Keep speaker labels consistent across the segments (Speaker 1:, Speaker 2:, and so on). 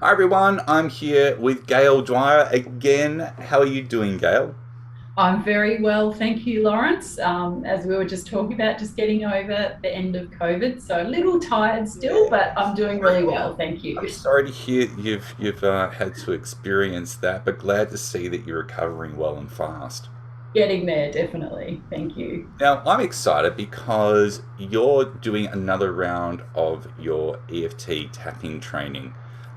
Speaker 1: Hi everyone, I'm here with Gayle Dwyer again. How are you doing, Gayle?
Speaker 2: I'm very well, thank you, Lawrence. As we were just talking about, just getting over the end of COVID, so a little tired still,
Speaker 1: Yeah.
Speaker 2: but I'm doing
Speaker 1: Sorry.
Speaker 2: really well, thank
Speaker 1: I'm
Speaker 2: you.
Speaker 1: sorry to hear you've had to experience that, but glad to see that you're recovering well and fast.
Speaker 2: Getting there, definitely. Thank you.
Speaker 1: Now, I'm excited because you're doing another round of your EFT tapping training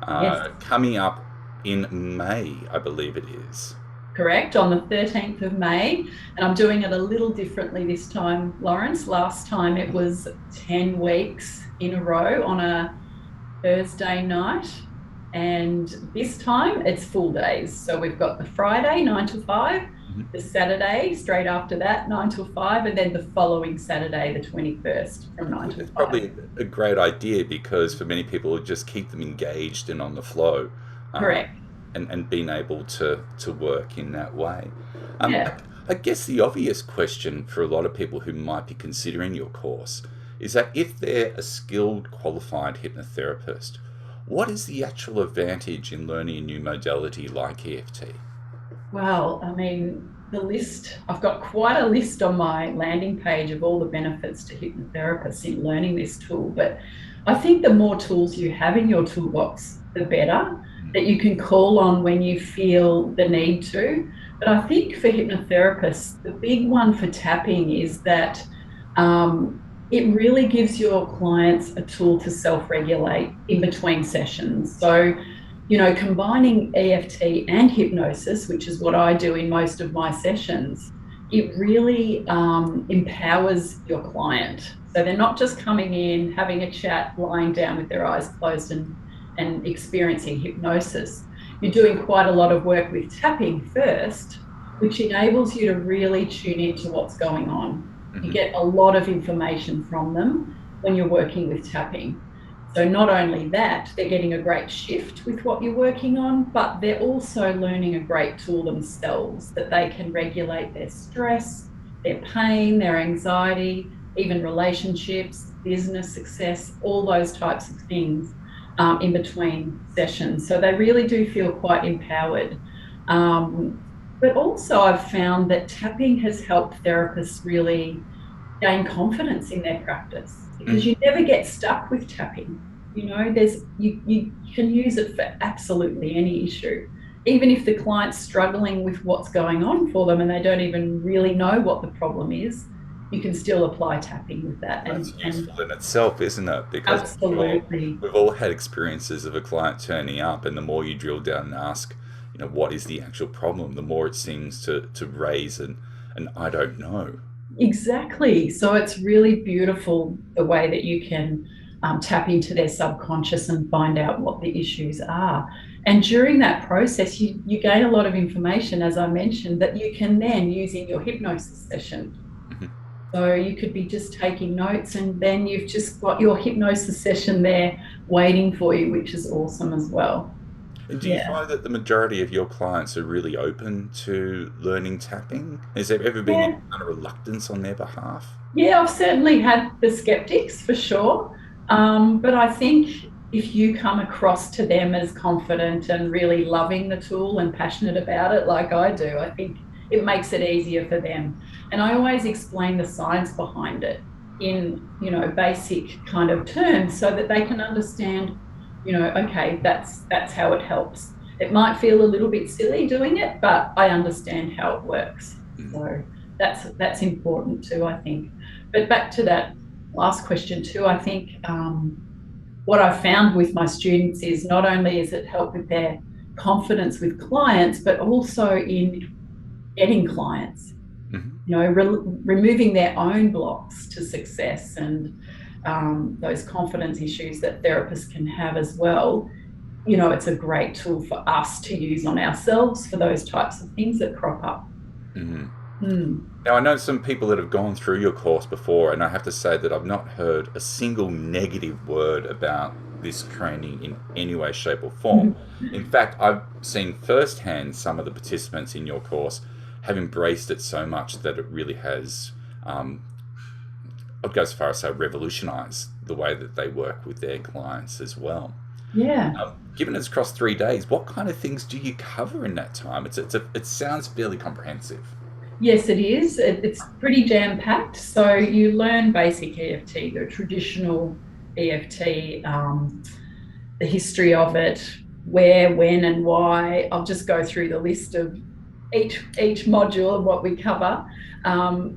Speaker 2: Yes,
Speaker 1: coming up in May, I believe it is.
Speaker 2: correct, on the 13th of May. And I'm doing it a little differently this time, Lawrence. Last time it was 10 weeks in a row on a Thursday night. And this time it's full days. So we've got the Friday, 9 to 5,
Speaker 1: Mhm.
Speaker 2: the Saturday, straight after that, 9 to 5, and then the following Saturday, the 21st, from
Speaker 1: I
Speaker 2: 9
Speaker 1: think
Speaker 2: till
Speaker 1: that's
Speaker 2: 5.
Speaker 1: probably a great idea because for many people, it just keep them engaged and on the flow, um,
Speaker 2: Correct.
Speaker 1: and being able to work in that way. Um, I,
Speaker 2: Yeah.
Speaker 1: I guess the obvious question for a lot of people who might be considering your course is that if they're a skilled, qualified hypnotherapist, what is the actual advantage in learning a new modality like EFT?
Speaker 2: Well, I mean, I've got quite a list on my landing page of all the benefits to hypnotherapists in learning this tool. But I think the more tools you have in your toolbox, the better that you can call on when you feel the need to. But I think for hypnotherapists, the big one for tapping is that um, it really gives your clients a tool to self regulate in between sessions. So, combining EFT and hypnosis, which is what I do in most of my sessions, it really empowers your client. So they're not just coming in, having a chat, lying down with their eyes closed and experiencing hypnosis. You're doing quite a lot of work with tapping first, which enables you to really tune into what's going on. You
Speaker 1: Hmm.
Speaker 2: get a lot of information from them when you're working with tapping. So not only that, they're getting a great shift with what you're working on, but they're also learning a great tool themselves that they can regulate their stress, their pain, their anxiety, even relationships, business success, all those types of things in between sessions. So they really do feel quite empowered. Um, but also, I've found that tapping has helped therapists really gain confidence in their practice because you
Speaker 1: Hmm.
Speaker 2: never get stuck with tapping. You can use it for absolutely any issue. Even if the client's struggling with what's going on for them and they don't even really know what the problem is, you can still apply tapping with that.
Speaker 1: That's
Speaker 2: And
Speaker 1: useful in itself, isn't it? Because I'm sure
Speaker 2: absolutely.
Speaker 1: we've all had experiences of a client turning up, and the more you drill down and ask, what is the actual problem, the more it seems to raise an I don't know.
Speaker 2: Exactly. So it's really beautiful the way that you can tap into their subconscious and find out what the issues are. And during that process, you gain a lot of information, as I mentioned, that you can then use in your hypnosis session.
Speaker 1: Mhm.
Speaker 2: So you could be just taking notes and then you've just got your hypnosis session there waiting for you, which is awesome as well.
Speaker 1: And do you
Speaker 2: Yeah.
Speaker 1: find that the majority of your clients are really open to learning tapping? Has there ever been any
Speaker 2: Yeah.
Speaker 1: kind of reluctance on their behalf?
Speaker 2: Yeah, I've certainly had the skeptics for sure. But I think if you come across to them as confident and really loving the tool and passionate about it, like I do, I think it makes it easier for them. And I always explain the science behind it in, basic kind of terms so that they can understand, okay, that's how it helps. It might feel a little bit silly doing it, but I understand how it works.
Speaker 1: Mm.
Speaker 2: So that's important too, I think. But back to that last question too, I think what I found with my students is not only is it help with their confidence with clients, but also in getting clients.
Speaker 1: Mhm.
Speaker 2: Removing their own blocks to success and those confidence issues that therapists can have as well. It's a great tool for us to use on ourselves for those types of things that crop up.
Speaker 1: Mhm.
Speaker 2: Mm.
Speaker 1: Now, I know some people that have gone through your course before, and I have to say that I've not heard a single negative word about this training in any way, shape, or form. In fact, I've seen firsthand some of the participants in your course have embraced it so much that it really has, um, I'd go as far as say, revolutionized the way that they work with their clients as well.
Speaker 2: Yeah.
Speaker 1: given it's across 3 days, what kind of things do you cover in that time? It sounds fairly comprehensive.
Speaker 2: Yes, it is. It's pretty jam packed. So you learn basic EFT, the traditional EFT, the history of it, where, when, and why. I'll just go through the list of each module of what we cover.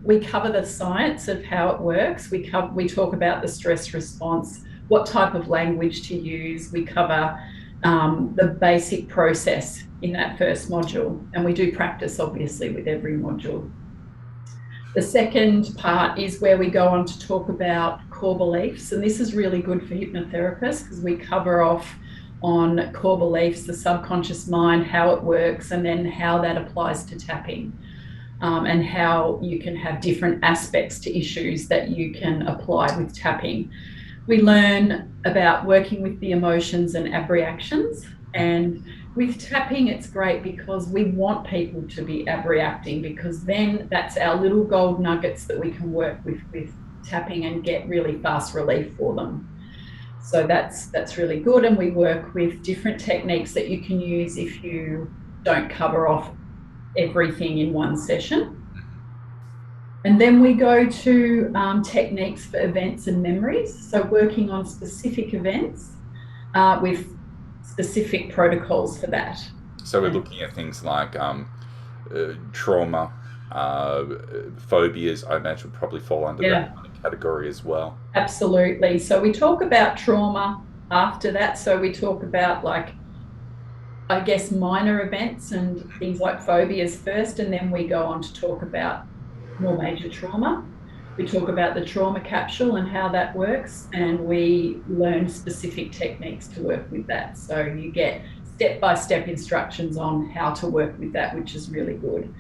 Speaker 2: We cover the science of how it works. We talk about the stress response, what type of language to use. We cover the basic process in that first module, and we do practice obviously with every module. The second part is where we go on to talk about core beliefs, and this is really good for hypnotherapists because we cover off on core beliefs, the subconscious mind, how it works, and then how that applies to tapping, and how you can have different aspects to issues that you can apply with tapping. We learn about working with the emotions and abreactions. And with tapping, it's great because we want people to be abreacting, because then that's our little gold nuggets that we can work with tapping and get really fast relief for them. So that's really good. And we work with different techniques that you can use if you don't cover off everything in one session. And then we go to techniques for events and memories. So working on specific events with specific protocols for that.
Speaker 1: So we're looking at things like trauma, phobias. I imagine would probably fall under that kind of category as well.
Speaker 2: Absolutely. So we talk about trauma after that. So we talk about, like, I guess, minor events and things like phobias first, and then we go on to talk about more major trauma. We talk about the trauma capsule and how that works, and we learn specific techniques to work with that. So you get step-by-step instructions on how to work with that, which is really good.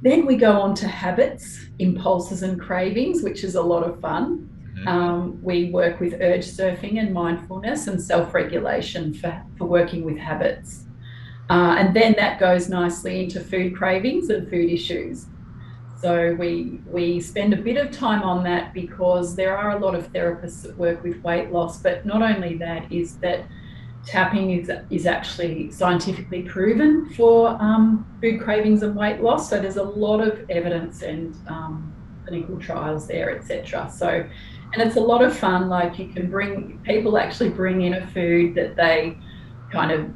Speaker 2: Then we go on to habits, impulses, and cravings, which is a lot of fun. We work with urge surfing and mindfulness and self-regulation for working with habits. And then that goes nicely into food cravings and food issues. So we spend a bit of time on that because there are a lot of therapists that work with weight loss, but not only that, is that tapping is actually scientifically proven for food cravings and weight loss. So there's a lot of evidence and clinical trials there, etc. So, and it's a lot of fun. Like, people actually bring in a food that they kind of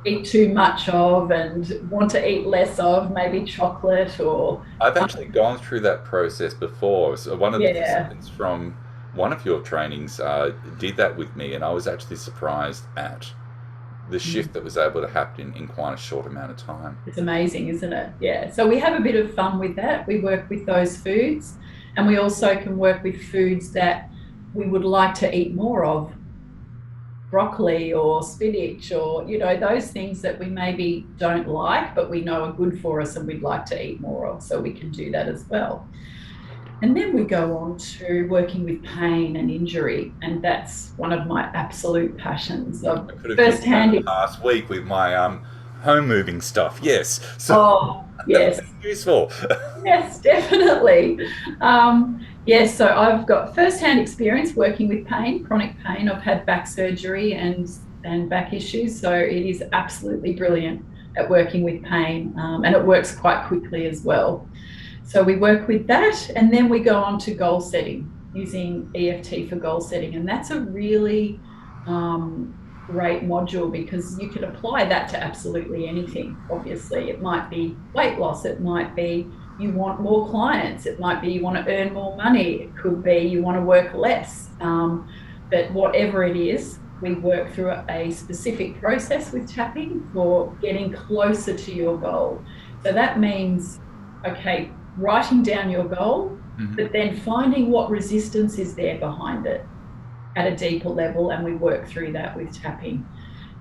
Speaker 2: eat too much of and want to eat less of, maybe chocolate or...
Speaker 1: I've actually gone through that process before. So one of the participants from one of your trainings did that with me, and I was actually surprised at the shift that was able to happen in quite a short amount of time.
Speaker 2: It's amazing, isn't it? Yeah. So we have a bit of fun with that. We work with those foods, and we also can work with foods that we would like to eat more of. Broccoli or spinach, or, those things that we maybe don't like, but we know are good for us and we'd like to eat more of. So we can do that as well. And then we go on to working with pain and injury, and that's one of my absolute passions.
Speaker 1: I could have firsthand last week with my home moving stuff. Yes.
Speaker 2: So yes,
Speaker 1: useful.
Speaker 2: Yes, definitely. Yes, so I've got first-hand experience working with pain, chronic pain. I've had back surgery and back issues, so it is absolutely brilliant at working with pain, and it works quite quickly as well. So we work with that, and then we go on to goal setting, using EFT for goal setting, and that's a really great module because you can apply that to absolutely anything. Obviously, it might be weight loss, it might be you want more clients, it might be you want to earn more money, it could be you want to work less, but whatever it is, we work through a specific process with tapping for getting closer to your goal. So that means, okay, writing down your goal, but then finding what resistance is there behind it at a deeper level, and we work through that with tapping.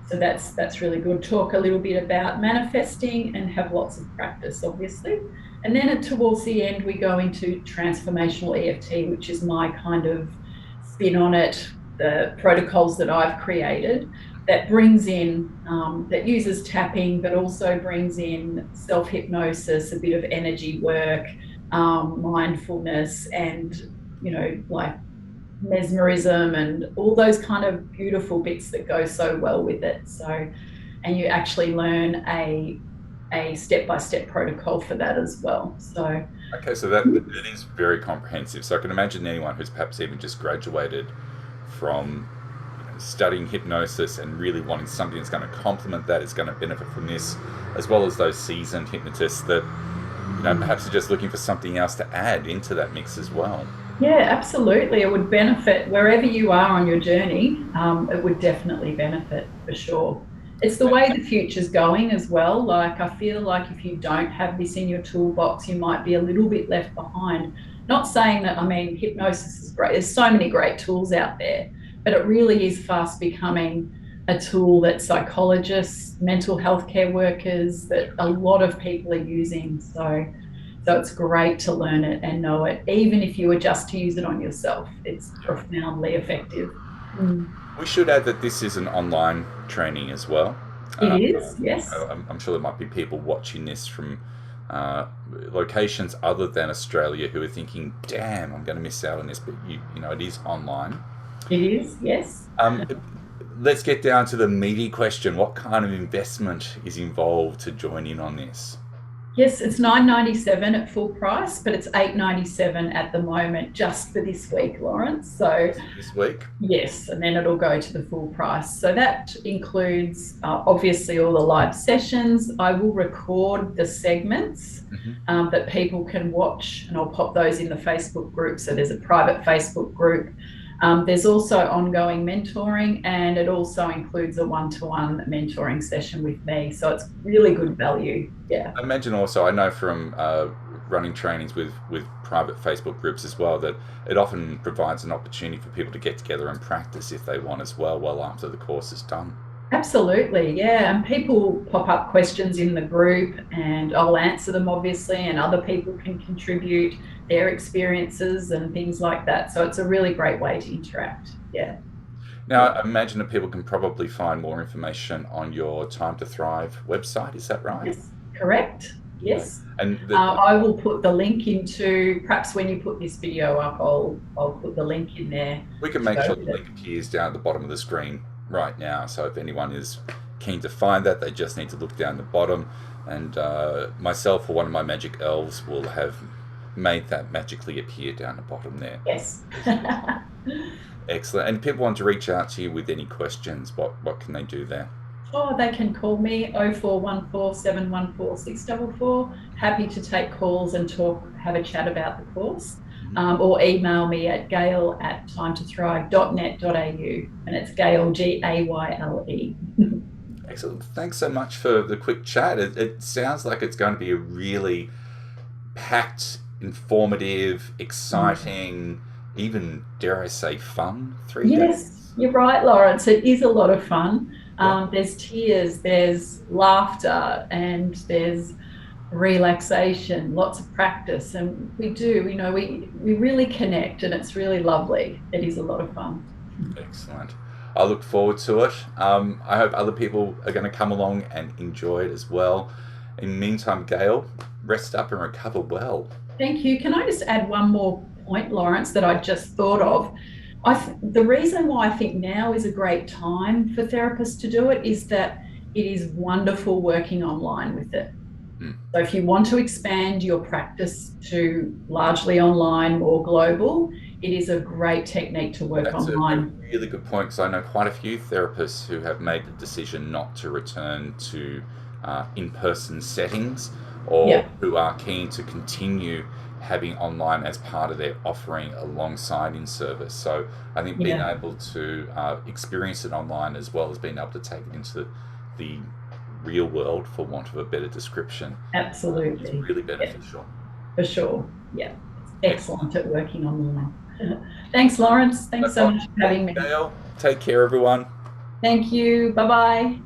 Speaker 2: So that's really good. Talk a little bit about manifesting and have lots of practice, obviously. And then towards the end, we go into transformational EFT, which is my kind of spin on it, the protocols that I've created that brings in, that uses tapping, but also brings in self-hypnosis, a bit of energy work, mindfulness, and, like mesmerism and all those kind of beautiful bits that go so well with it. So, and you actually learn a step-by-step protocol for that as well. So,
Speaker 1: Okay, so that it is very comprehensive. So I can imagine anyone who's perhaps even just graduated from studying hypnosis and really wanting something that's going to complement that, is going to benefit from this, as well as those seasoned hypnotists that perhaps are just looking for something else to add into that mix as well.
Speaker 2: yeah, absolutely. It would benefit wherever you are on your journey. It would definitely benefit for sure. It's the way the future's going as well. Like, I feel like if you don't have this in your toolbox, you might be a little bit left behind. Not saying that, I mean, hypnosis is great. There's so many great tools out there, but it really is fast becoming a tool that psychologists, mental health care workers, that a lot of people are using. So it's great to learn it and know it, even if you were just to use it on yourself. It's profoundly effective. Mm.
Speaker 1: We should add that this is an online training as well.
Speaker 2: It is, yes.
Speaker 1: I'm sure there might be people watching this from locations other than Australia who are thinking, "Damn, I'm going to miss out on this." But it is online.
Speaker 2: It is, yes.
Speaker 1: Let's get down to the meaty question: what kind of investment is involved to join in on this?
Speaker 2: Yes, it's $9.97 at full price, but it's $8.97 at the moment just for this week, Lawrence. So
Speaker 1: This week?
Speaker 2: yes, and then it'll go to the full price. So that includes obviously all the live sessions. I will record the segments that people can watch, and I'll pop those in the Facebook group. So there's a private Facebook group. There's also ongoing mentoring, and it also includes a one-to-one mentoring session with me. So it's really good value. Yeah.
Speaker 1: I imagine also, I know from running trainings with private Facebook groups as well, that it often provides an opportunity for people to get together and practice if they want as well after the course is done.
Speaker 2: Absolutely, yeah. And people pop up questions in the group, and I'll answer them obviously, and other people can contribute their experiences and things like that. So it's a really great way to interact. Yeah.
Speaker 1: Now, I imagine that people can probably find more information on your Time to Thrive website. Is that right?
Speaker 2: Yes, correct. Yes.
Speaker 1: And
Speaker 2: I will put the link into, perhaps when you put this video up, I'll put the link in there.
Speaker 1: we can make sure the link appears down at the bottom of the screen right now. So if anyone is keen to find that, they just need to look down the bottom, and myself or one of my magic elves will have made that magically appear down the bottom there.
Speaker 2: Yes.
Speaker 1: Excellent. And if people want to reach out to you with any questions, what can they do there?
Speaker 2: Oh, they can call me 0414 714 644. Happy to take calls and have a chat about the course. Or email me at gayle@timetothrive.net.au, and it's Gayle, Gayle.
Speaker 1: Excellent. Thanks so much for the quick chat. It sounds like it's going to be a really packed, informative, exciting, even, dare I say, fun 3 days.
Speaker 2: Yes, you're right, Lawrence. It is a lot of fun. There's tears, there's laughter, and there's relaxation, lots of practice, and we really connect, and it's really lovely. It is a lot of fun.
Speaker 1: Excellent. I look forward to it. I hope other people are going to come along and enjoy it as well. In the meantime, Gayle, rest up and recover well.
Speaker 2: Thank you. Can I just add one more point, Lawrence, that I just thought of? The reason why I think now is a great time for therapists to do it is that it is wonderful working online with it. So if you want to expand your practice to largely online, more global, it is a great technique to work online.
Speaker 1: That's a really good point, because I know quite a few therapists who have made the decision not to return to in-person settings, or who are keen to continue having online as part of their offering alongside in service. So I think being able to experience it online as well as being able to take it into the real world, for want of a better description,
Speaker 2: absolutely,
Speaker 1: it's really beneficial.
Speaker 2: For sure. Yeah, excellent at working online. Thanks, Lawrence. Thanks so much for having me.
Speaker 1: Gayle, take care, everyone.
Speaker 2: Thank you. Bye-bye.